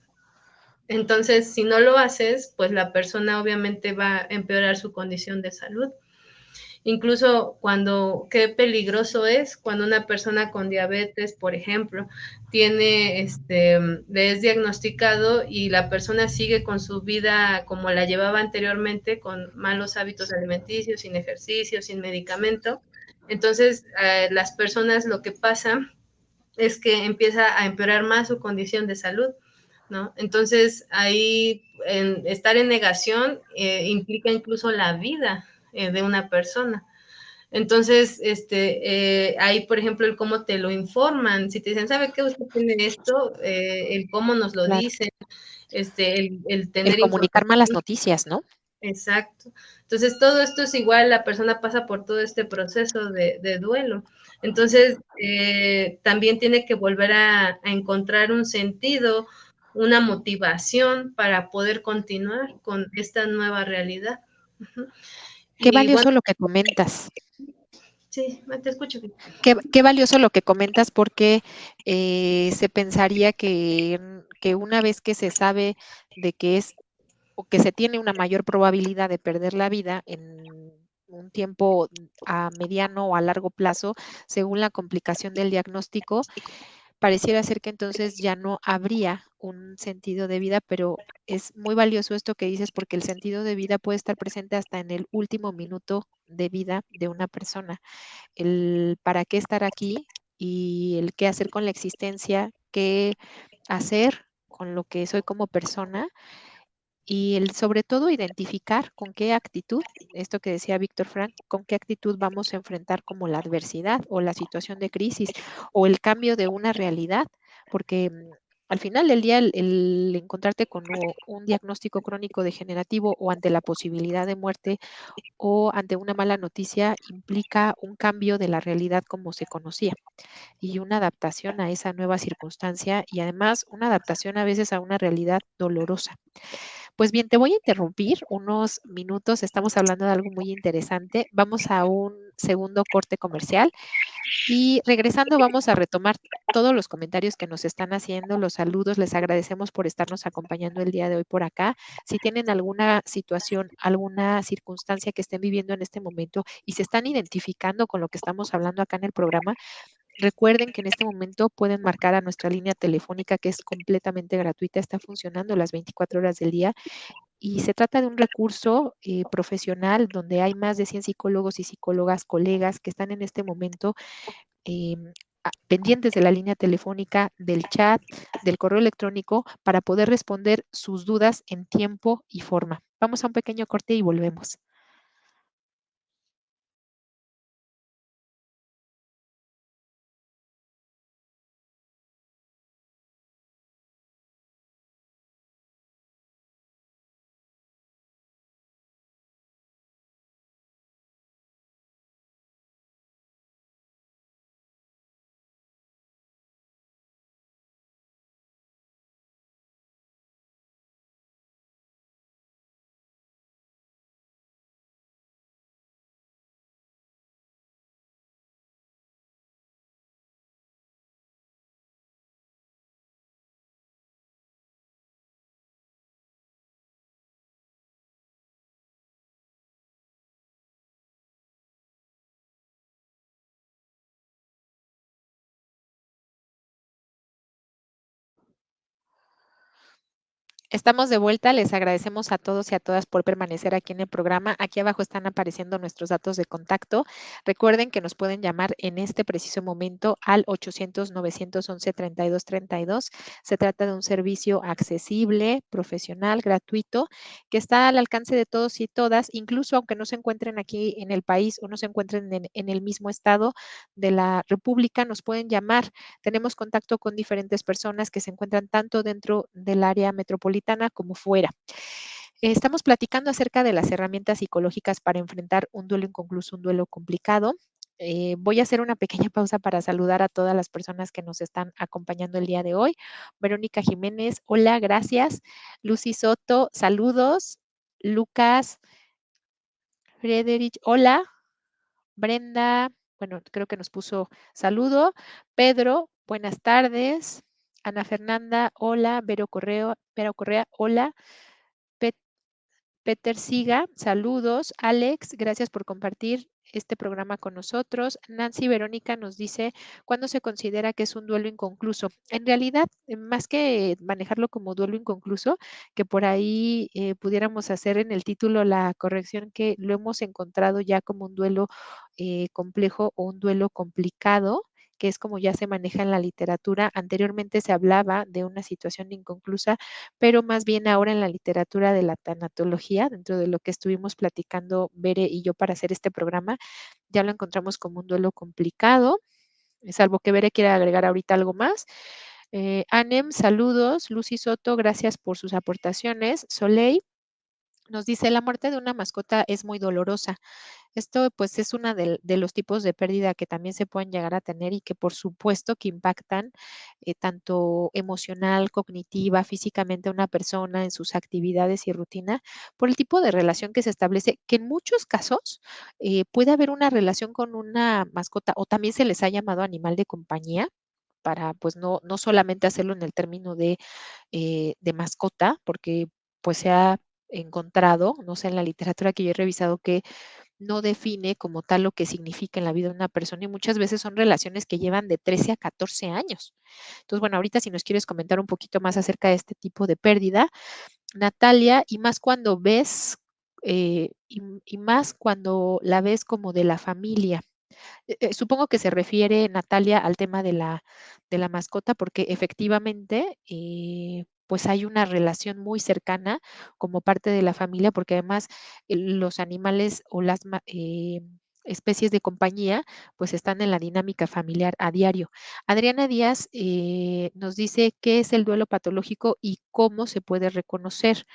Entonces, si no lo haces, pues la persona obviamente va a empeorar su condición de salud. Incluso qué peligroso es cuando una persona con diabetes, por ejemplo, le es diagnosticado y la persona sigue con su vida como la llevaba anteriormente, con malos hábitos alimenticios, sin ejercicio, sin medicamento. Entonces, las personas lo que pasa es que empieza a empeorar más su condición de salud, ¿no? Entonces, ahí estar en negación implica incluso la vida de una persona. Entonces, ahí, por ejemplo, el cómo te lo informan, si te dicen, ¿sabe qué? Usted tiene esto, el cómo nos lo Claro. dicen, el El tener comunicar malas información. noticias, ¿no? Exacto. Entonces, todo esto es igual, la persona pasa por todo este proceso de duelo. Entonces, también tiene que volver a encontrar un sentido, una motivación para poder continuar con esta nueva realidad. Ujú. Qué Y bueno, valioso lo que comentas. sí, te escucho. Qué valioso lo que comentas porque se pensaría que una vez que se sabe de que es o que se tiene una mayor probabilidad de perder la vida en un tiempo a mediano o a largo plazo, según la complicación del diagnóstico, pareciera ser que entonces ya no habría un sentido de vida, pero es muy valioso esto que dices porque el sentido de vida puede estar presente hasta en el último minuto de vida de una persona. El para qué estar aquí y el qué hacer con la existencia, qué hacer con lo que soy como persona y el sobre todo identificar con qué actitud, esto que decía Víctor Frank, con qué actitud vamos a enfrentar como la adversidad o la situación de crisis o el cambio de una realidad, porque al final del día el encontrarte con un diagnóstico crónico degenerativo o ante la posibilidad de muerte o ante una mala noticia implica un cambio de la realidad como se conocía y una adaptación a esa nueva circunstancia y además una adaptación a veces a una realidad dolorosa Pues bien, te voy a interrumpir unos minutos, estamos hablando de algo muy interesante. Vamos a un segundo corte comercial y regresando vamos a retomar todos los comentarios que nos están haciendo, los saludos, les agradecemos por estarnos acompañando el día de hoy por acá. Si tienen alguna situación, alguna circunstancia que estén viviendo en este momento y se están identificando con lo que estamos hablando acá en el programa, recuerden que en este momento pueden marcar a nuestra línea telefónica que es completamente gratuita, está funcionando las 24 horas del día y se trata de un recurso profesional donde hay más de 100 psicólogos y psicólogas, colegas que están en este momento eh, pendientes de la línea telefónica, del chat, del correo electrónico, para poder responder sus dudas en tiempo y forma. Vamos a un pequeño corte y volvemos. Estamos de vuelta, les agradecemos a todos y a todas por permanecer aquí en el programa. Aquí abajo están apareciendo nuestros datos de contacto. Recuerden que nos pueden llamar en este preciso momento al 800-911-3232. Se trata de un servicio accesible, profesional, gratuito, que está al alcance de todos y todas, incluso aunque no se encuentren aquí en el país o no se encuentren en el mismo estado de la República, nos pueden llamar. Tenemos contacto con diferentes personas que se encuentran tanto dentro del área metropolitana como fuera. Estamos platicando acerca de las herramientas psicológicas para enfrentar un duelo inconcluso, un duelo complicado. Voy a hacer una pequeña pausa para saludar a todas las personas que nos están acompañando el día de hoy. Verónica Jiménez, hola, gracias. Lucy Soto, saludos. Lucas, Frederich, hola. Brenda, bueno, creo que nos puso saludo. Pedro, buenas tardes. Ana Fernanda, hola. Vero Correa, hola. Pet- Peter Siga, saludos. Alex, gracias por compartir este programa con nosotros. Nancy Verónica nos dice, ¿cuándo se considera que es un duelo inconcluso? En realidad, más que manejarlo como duelo inconcluso, que por ahí pudiéramos hacer en el título la corrección que lo hemos encontrado ya como un duelo complejo o un duelo complicado, que es como ya se maneja en la literatura. Anteriormente se hablaba de una situación inconclusa, pero más bien ahora en la literatura de la tanatología, dentro de lo que estuvimos platicando Bere y yo para hacer este programa, ya lo encontramos como un duelo complicado, salvo que Bere quiera agregar ahorita algo más. Anem, saludos. Lucy Soto, gracias por sus aportaciones. Soleil nos dice, la muerte de una mascota es muy dolorosa. Esto pues es una de los tipos de pérdida que también se pueden llegar a tener y que por supuesto que impactan tanto emocional, cognitiva, físicamente a una persona en sus actividades y rutina por el tipo de relación que se establece, que en muchos casos puede haber una relación con una mascota o también se les ha llamado animal de compañía para pues no solamente hacerlo en el término de mascota, porque pues se ha encontrado, no sé, en la literatura que yo he revisado que no define como tal lo que significa en la vida de una persona y muchas veces son relaciones que llevan de 13 a 14 años. Entonces, bueno, ahorita si nos quieres comentar un poquito más acerca de este tipo de pérdida, Natalia, y más cuando ves, y más cuando la ves como de la familia. Supongo que se refiere, Natalia, al tema de la mascota, porque efectivamente, pues hay una relación muy cercana como parte de la familia, porque además los animales o las especies de compañía, pues están en la dinámica familiar a diario. Adriana Díaz nos dice qué es el duelo patológico y cómo se puede reconocer.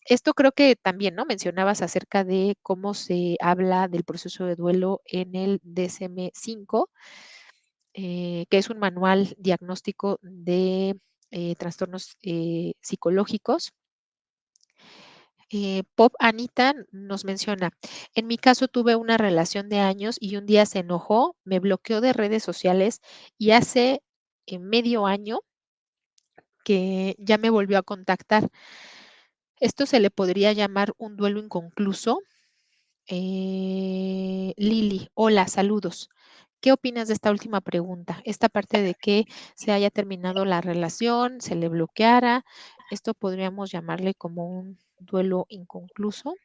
Esto creo que también, ¿no? Mencionabas acerca de cómo se habla del proceso de duelo en el DSM-5, que es un manual diagnóstico de trastornos psicológicos. Pop Anita nos menciona, en mi caso tuve una relación de años y un día se enojó, me bloqueó de redes sociales y hace medio año que ya me volvió a contactar. Esto se le podría llamar un duelo inconcluso. Lili, hola, saludos. ¿Qué opinas de esta última pregunta? Esta parte de que se haya terminado la relación, se le bloqueara, esto podríamos llamarle como un duelo inconcluso.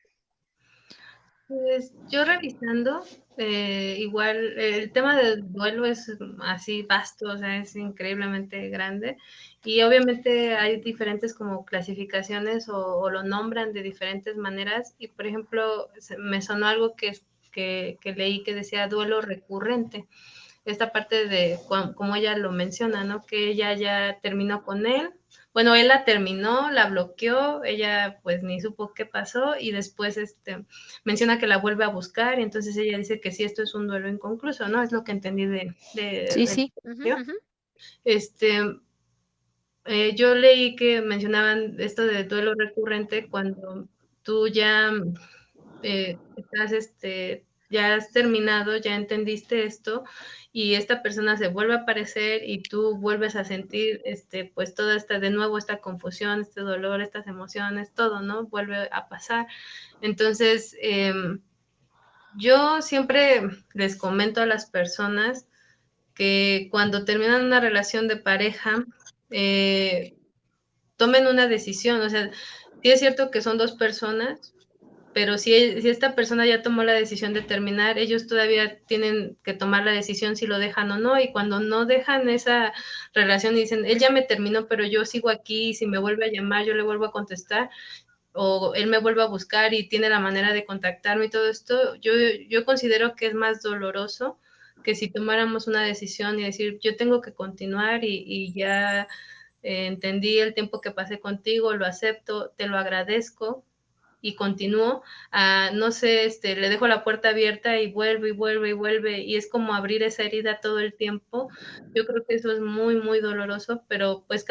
Pues yo revisando, igual el tema del duelo es así vasto, o sea, es increíblemente grande y obviamente hay diferentes como clasificaciones o lo nombran de diferentes maneras y por ejemplo me sonó algo que leí que decía duelo recurrente, esta parte de como ella lo menciona, ¿no? Que ella ya terminó con él. Bueno, él la terminó, la bloqueó, ella pues ni supo qué pasó y después menciona que la vuelve a buscar y entonces ella dice que sí, esto es un duelo inconcluso, ¿no? Es lo que entendí Sí, del sí. Ujú, comentario. ujú. Este, yo leí que mencionaban esto de duelo recurrente cuando tú ya estás, ya has terminado, ya entendiste esto y esta persona se vuelve a aparecer y tú vuelves a sentir, pues toda esta, de nuevo, esta confusión, este dolor, estas emociones, todo, ¿no? Vuelve a pasar. Entonces, yo siempre les comento a las personas que cuando terminan una relación de pareja, eh, tomen una decisión. O sea, sí es cierto que son dos personas, pero si esta persona ya tomó la decisión de terminar, ellos todavía tienen que tomar la decisión si lo dejan o no. Y cuando no dejan esa relación y dicen, él ya me terminó, pero yo sigo aquí, y si me vuelve a llamar, yo le vuelvo a contestar, o él me vuelve a buscar y tiene la manera de contactarme y todo esto, yo considero que es más doloroso que si tomáramos una decisión y decir, yo tengo que continuar y ya entendí el tiempo que pasé contigo, lo acepto, te lo agradezco y continúo, no sé, le dejo la puerta abierta y vuelve y vuelve y vuelve y es como abrir esa herida todo el tiempo. Yo creo que eso es muy, muy doloroso, pero pues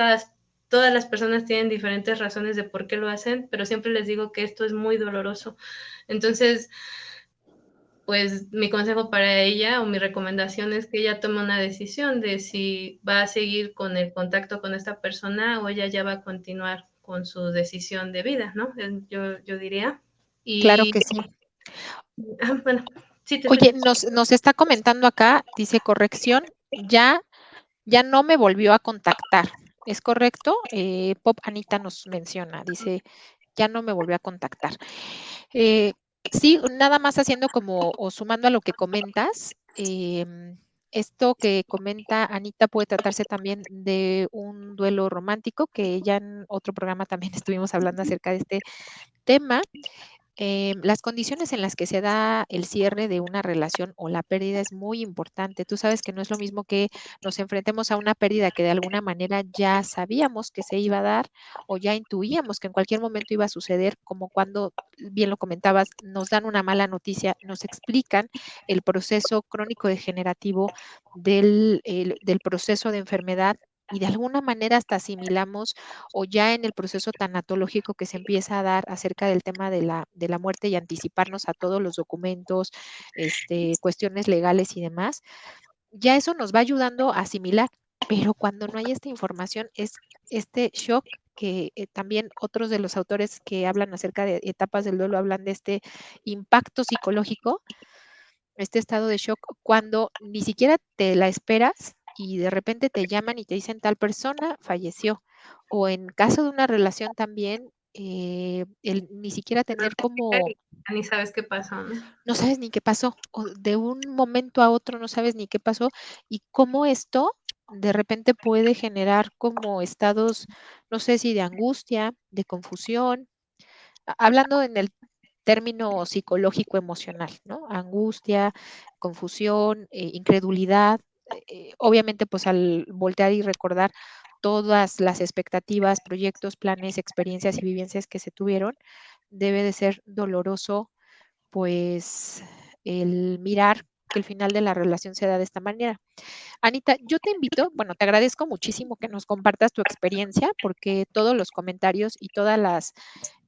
todas las personas tienen diferentes razones de por qué lo hacen, pero siempre les digo que esto es muy doloroso. Entonces, pues mi consejo para ella o mi recomendación es que ella tome una decisión de si va a seguir con el contacto con esta persona o ella ya va a continuar con su decisión de vida, ¿no? Yo diría. Claro Y, que sí. bueno, sí, te Oye, escucho. nos está comentando acá, dice corrección, ya no me volvió a contactar. ¿Es correcto? Pop Anita nos menciona, dice, ya no me volvió a contactar. Eh, sí, nada más haciendo como o sumando a lo que comentas, esto que comenta Anita puede tratarse también de un duelo romántico, que ya en otro programa también estuvimos hablando acerca de este tema. Las condiciones en las que se da el cierre de una relación o la pérdida es muy importante. Tú sabes que no es lo mismo que nos enfrentemos a una pérdida que de alguna manera ya sabíamos que se iba a dar o ya intuíamos que en cualquier momento iba a suceder, como cuando, bien lo comentabas, nos dan una mala noticia, nos explican el proceso crónico degenerativo del proceso de enfermedad y de alguna manera hasta asimilamos o ya en el proceso tanatológico que se empieza a dar acerca del tema de la muerte y anticiparnos a todos los documentos, cuestiones legales y demás, ya eso nos va ayudando a asimilar, pero cuando no hay esta información es este shock que también otros de los autores que hablan acerca de etapas del duelo hablan de este impacto psicológico, este estado de shock cuando ni siquiera te la esperas y de repente te llaman y te dicen tal persona falleció. O en caso de una relación también, el ni siquiera tener como, Ni sabes qué pasó, ¿no? no sabes ni qué pasó, o de un momento a otro no sabes ni qué pasó y cómo esto de repente puede generar como estados, no sé si de angustia, de confusión, hablando en el término psicológico emocional, ¿no? Angustia, confusión, incredulidad. Obviamente, pues al voltear y recordar todas las expectativas, proyectos, planes, experiencias y vivencias que se tuvieron, debe de ser doloroso, pues, el mirar que el final de la relación se da de esta manera. Anita, yo te invito, bueno, te agradezco muchísimo que nos compartas tu experiencia, porque todos los comentarios y todas las,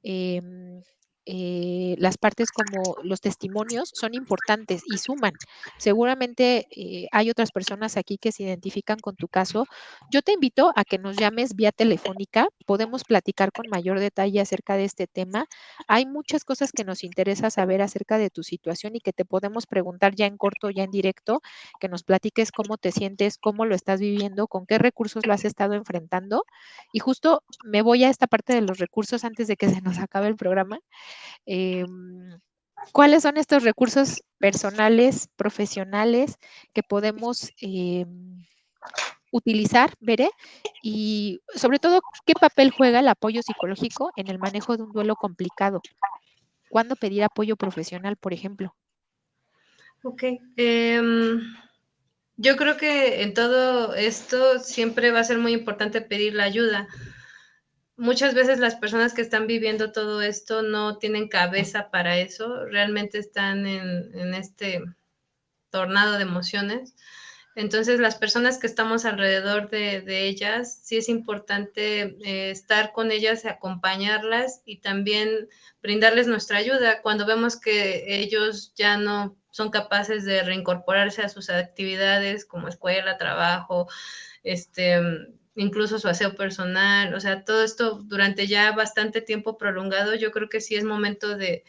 em, las partes como los testimonios son importantes y suman. Seguramente hay otras personas aquí que se identifican con tu caso. Yo te invito a que nos llames vía telefónica, podemos platicar con mayor detalle acerca de este tema. Hay muchas cosas que nos interesa saber acerca de tu situación y que te podemos preguntar ya en corto, ya en directo, que nos platiques cómo te sientes, cómo lo estás viviendo, con qué recursos lo has estado enfrentando. Y justo me voy a esta parte de los recursos antes de que se nos acabe el programa. ¿Cuáles son estos recursos personales, profesionales que podemos utilizar, Veré? Y sobre todo, ¿qué papel juega el apoyo psicológico en el manejo de un duelo complicado? ¿Cuándo pedir apoyo profesional, por ejemplo? Ok. Yo creo que en todo esto siempre va a ser muy importante pedir la ayuda. Muchas veces las personas que están viviendo todo esto no tienen cabeza para eso, realmente están en este tornado de emociones. Entonces, las personas que estamos alrededor de ellas, sí es importante estar con ellas, acompañarlas y también brindarles nuestra ayuda cuando vemos que ellos ya no son capaces de reincorporarse a sus actividades como escuela, trabajo, incluso su aseo personal, o sea, todo esto durante ya bastante tiempo prolongado, yo creo que sí es momento de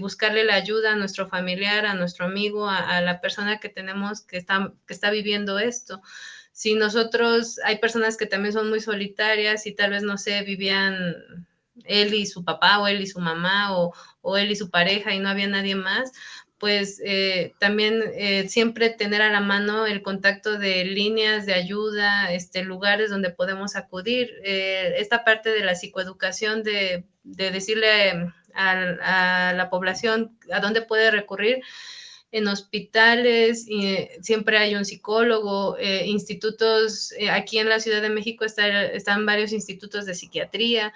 buscarle la ayuda a nuestro familiar, a nuestro amigo, a la persona que tenemos que está viviendo esto. Si nosotros, hay personas que también son muy solitarias y tal vez, no sé, vivían él y su papá o él y su mamá o él y su pareja y no había nadie más, pues también siempre tener a la mano el contacto de líneas de ayuda, lugares donde podemos acudir. Esta parte de la psicoeducación, de decirle a la población a dónde puede recurrir, en hospitales, siempre hay un psicólogo, institutos, aquí en la Ciudad de México están varios institutos de psiquiatría,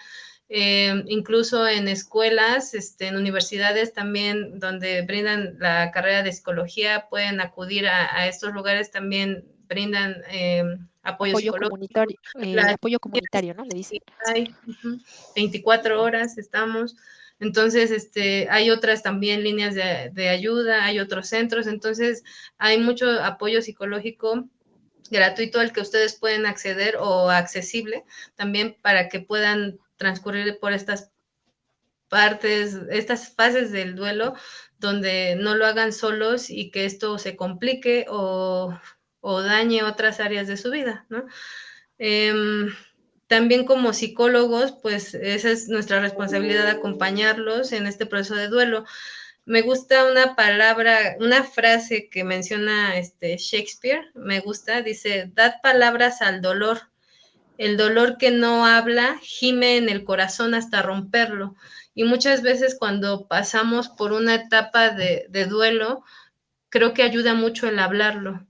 incluso en escuelas, en universidades también donde brindan la carrera de psicología, pueden acudir a estos lugares, también brindan apoyo psicológico. Las Apoyo comunitario, ¿no? Le dicen. hay, 24 horas estamos. Entonces, hay otras también líneas de ayuda, hay otros centros, entonces hay mucho apoyo psicológico gratuito al que ustedes pueden acceder o accesible también para que puedan transcurrir por estas partes, estas fases del duelo, donde no lo hagan solos y que esto se complique o dañe otras áreas de su vida, ¿no? También como psicólogos, pues esa es nuestra responsabilidad, acompañarlos en este proceso de duelo. Me gusta una palabra, una frase que menciona Shakespeare, me gusta, dice, dad palabras al dolor. El dolor que no habla gime en el corazón hasta romperlo. Y muchas veces cuando pasamos por una etapa de duelo, creo que ayuda mucho el hablarlo.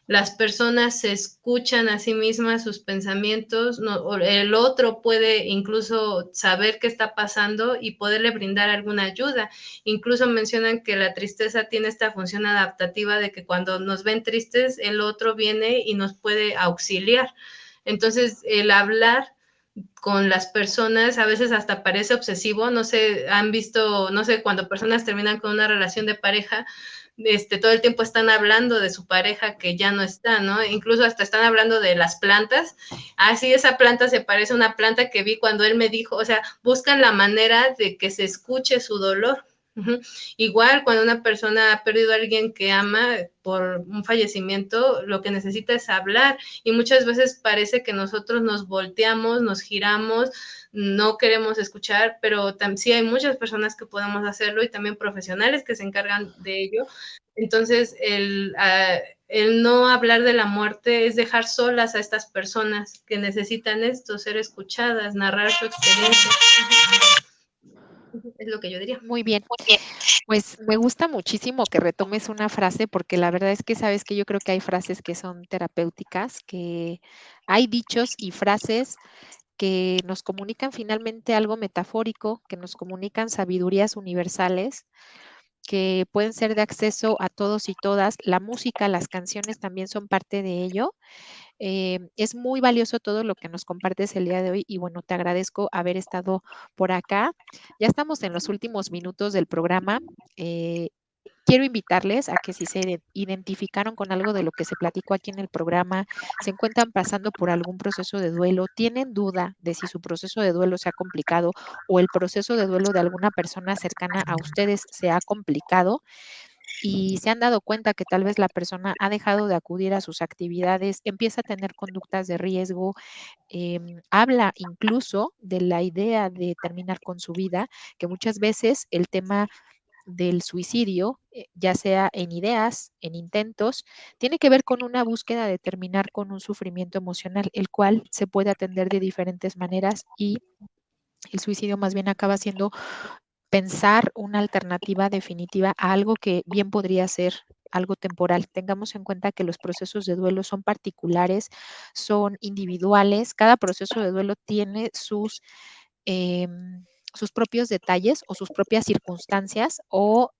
Las personas se escuchan a sí mismas sus pensamientos, no, el otro puede incluso saber qué está pasando y poderle brindar alguna ayuda. Incluso mencionan que la tristeza tiene esta función adaptativa de que cuando nos ven tristes, el otro viene y nos puede auxiliar. Entonces, el hablar con las personas a veces hasta parece obsesivo, no sé, han visto, no sé, cuando personas terminan con una relación de pareja, todo el tiempo están hablando de su pareja que ya no está, ¿no? Incluso hasta están hablando de las plantas. Ah, sí, esa planta se parece a una planta que vi cuando él me dijo, o sea, buscan la manera de que se escuche su dolor. Uh-huh. Igual cuando una persona ha perdido a alguien que ama por un fallecimiento, lo que necesita es hablar y muchas veces parece que nosotros nos volteamos, nos giramos, no queremos escuchar, pero sí hay muchas personas que podemos hacerlo y también profesionales que se encargan de ello. Entonces, el no hablar de la muerte es dejar solas a estas personas que necesitan esto, ser escuchadas, narrar su experiencia. Es lo que yo diría. Muy bien. Pues me gusta muchísimo que retomes una frase porque la verdad es que sabes que yo creo que hay frases que son terapéuticas, que hay dichos y frases que nos comunican finalmente algo metafórico, que nos comunican sabidurías universales, que pueden ser de acceso a todos y todas. La música, las canciones también son parte de ello. Es muy valioso todo lo que nos compartes el día de hoy y bueno, te agradezco haber estado por acá. Ya estamos en los últimos minutos del programa. Quiero invitarles a que si se identificaron con algo de lo que se platicó aquí en el programa, se encuentran pasando por algún proceso de duelo, tienen duda de si su proceso de duelo se ha complicado o el proceso de duelo de alguna persona cercana a ustedes se ha complicado y se han dado cuenta que tal vez la persona ha dejado de acudir a sus actividades, empieza a tener conductas de riesgo, habla incluso de la idea de terminar con su vida, que muchas veces el tema del suicidio, ya sea en ideas, en intentos, tiene que ver con una búsqueda de terminar con un sufrimiento emocional, el cual se puede atender de diferentes maneras y el suicidio más bien acaba siendo pensar una alternativa definitiva a algo que bien podría ser algo temporal. Tengamos en cuenta que los procesos de duelo son particulares, son individuales, cada proceso de duelo tiene sus propios detalles o sus propias circunstancias o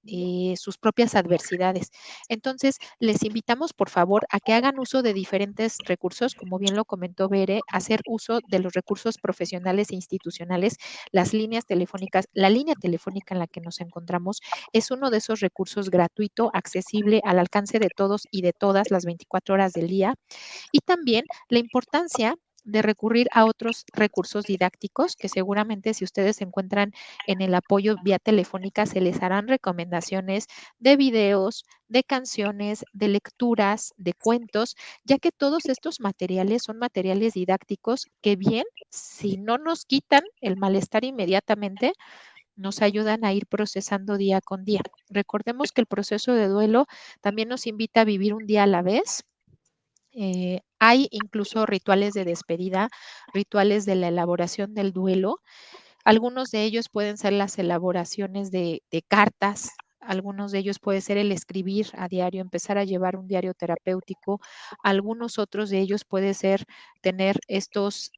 sus propias adversidades. Entonces, les invitamos, por favor, a que hagan uso de diferentes recursos, como bien lo comentó Bere, hacer uso de los recursos profesionales e institucionales, las líneas telefónicas. La línea telefónica en la que nos encontramos es uno de esos recursos gratuito, accesible, al alcance de todos y de todas las 24 horas del día. Y también la importancia de recurrir a otros recursos didácticos que seguramente si ustedes se encuentran en el apoyo vía telefónica se les harán recomendaciones de videos, de canciones, de lecturas, de cuentos, ya que todos estos materiales son materiales didácticos que bien, si no nos quitan el malestar inmediatamente, nos ayudan a ir procesando día con día. Recordemos que el proceso de duelo también nos invita a vivir un día a la vez, hay incluso rituales de despedida, rituales de la elaboración del duelo. Algunos de ellos pueden ser las elaboraciones de cartas, algunos de ellos puede ser el escribir a diario, empezar a llevar un diario terapéutico, algunos otros de ellos puede ser tener estos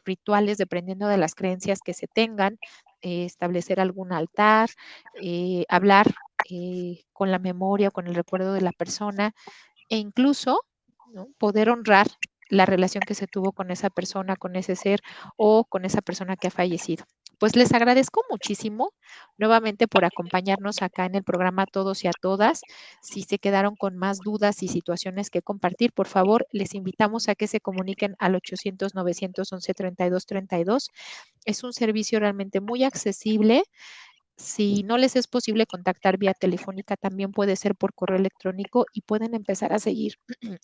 rituales dependiendo de las creencias que se tengan, establecer algún altar, hablar con la memoria, con el recuerdo de la persona e incluso, ¿no?, poder honrar la relación que se tuvo con esa persona, con ese ser o con esa persona que ha fallecido. Pues les agradezco muchísimo nuevamente por acompañarnos acá en el programa a todos y a todas. Si se quedaron con más dudas y situaciones que compartir, por favor, les invitamos a que se comuniquen al 800-911-3232. Es un servicio realmente muy accesible. Si no les es posible contactar vía telefónica, también puede ser por correo electrónico y pueden empezar a seguir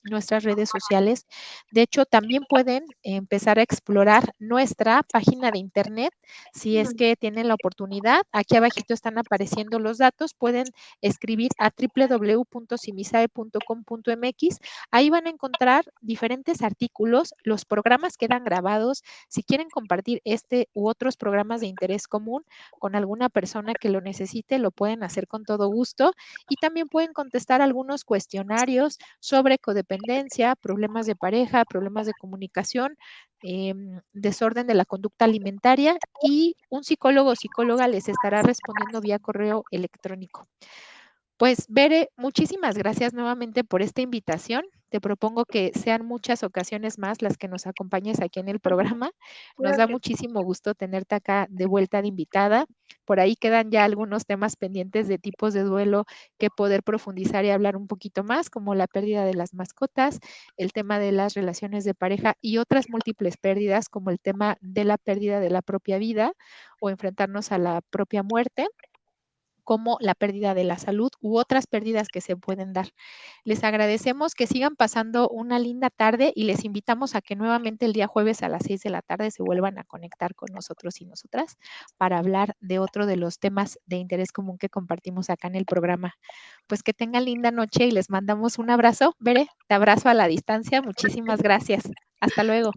nuestras redes sociales. De hecho, también pueden empezar a explorar nuestra página de internet si es que tienen la oportunidad. Aquí abajito están apareciendo los datos. Pueden escribir a www.simisae.com.mx. Ahí van a encontrar diferentes artículos, los programas quedan grabados. Si quieren compartir este u otros programas de interés común con alguna persona que lo necesite, lo pueden hacer con todo gusto y también pueden contestar algunos cuestionarios sobre codependencia, problemas de pareja, problemas de comunicación, desorden de la conducta alimentaria y un psicólogo o psicóloga les estará respondiendo vía correo electrónico. Pues, Bere, muchísimas gracias nuevamente por esta invitación. Te propongo que sean muchas ocasiones más las que nos acompañes aquí en el programa. Nos Creo da que muchísimo gusto tenerte acá de vuelta de invitada. Por ahí quedan ya algunos temas pendientes de tipos de duelo que poder profundizar y hablar un poquito más, como la pérdida de las mascotas, el tema de las relaciones de pareja y otras múltiples pérdidas, como el tema de la pérdida de la propia vida o enfrentarnos a la propia muerte, como la pérdida de la salud u otras pérdidas que se pueden dar. Les agradecemos que sigan pasando una linda tarde y les invitamos a que nuevamente el día jueves a las 6 de la tarde se vuelvan a conectar con nosotros y nosotras para hablar de otro de los temas de interés común que compartimos acá en el programa. Pues que tengan linda noche y les mandamos un abrazo. Bere, te abrazo a la distancia. Muchísimas gracias. Hasta luego.